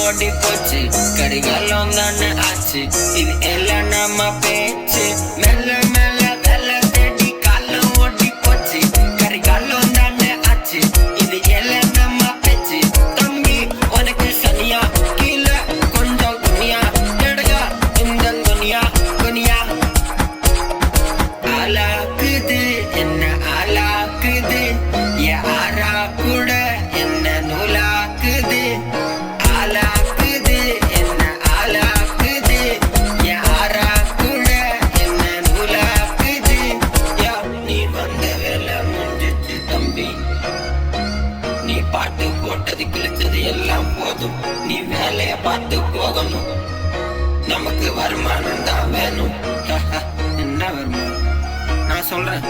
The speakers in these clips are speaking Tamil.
ஓடி போச்சு, கரிகாலம் தானே ஆச்சு. இது எல்லாம் நம்ம பேச்சு. மெல்ல மெல்ல வெள்ள தேடி காலம் ஓடி போச்சு, கரிகாலம் தானே ஆச்சு. இது எல்லாம் நம்ம பேச்சு. தம்பி உனக்கு சனியா, கீழே கொஞ்சம் துணியா, எடுகா இந்த துணியா துணியா. ஆளாக்குது என்ன ஆளாக்குது, யாரா கூட என்ன நூலாக்குது. ஆளாக்குது என்ன ஆளாக்குது, யாரா கூட என்ன நூலாக்குது. நீ வந்த வேலை முடிஞ்சிச்சு தம்பி, நீ பாட்டு போட்டது கிழிச்சது எல்லாம் போதும். நீ வேலைய பார்த்து போகணும், நமக்கு வருமானம் தான் வேணும். என்ன வருமானம் நான் சொல்றேன்.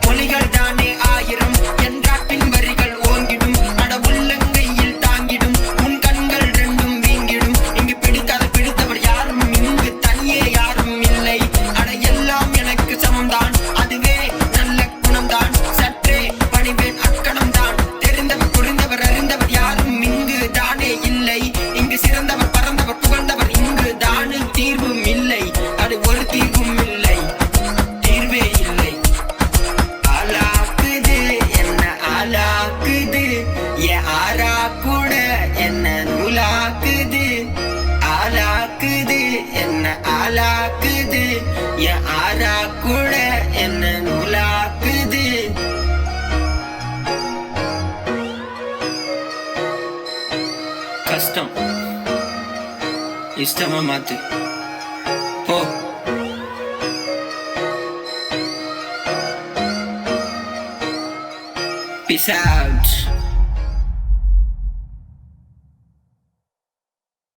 மொழிகள் தானே ஆயிரம் என்றால் பின்வரிகள் ஓங்கிடும். அட உள்ளங்கையில் தாங்கிடும், உன் கண்கள் ரெண்டும் வீங்கிடும். இங்கு பிடிக்காத பிடித்தவர் யாரும், இங்கு தனியே யாரும் இல்லை. அட எல்லாம் எனக்கு சமம்தான், அதுவே நல்ல குணம்தான். சற்றே பணிவேன் அக்கணம்தான். தெரிந்தவர் புரிந்தவர் அறிந்தவர் யாரும் இங்கு தானே இல்லை. இங்கு சிறந்தவர் பறந்தவர் புகழ்ந்தவர் இங்கு தானே தீர்வும் இல்லை. அது ஒரு தீர்வும் இல்லை, தீர்வே இல்லை. ஆளாக்குது என்ன ஆளாக்குது, யாரா கூட என்ன நூலாக்குது. ஆளாக்குது என்ன ஆளாக்குது, யாரா கூட என்ன நூலாக்குது. கஷ்டம் இஷ்டமா மாத்து போ. Peace out.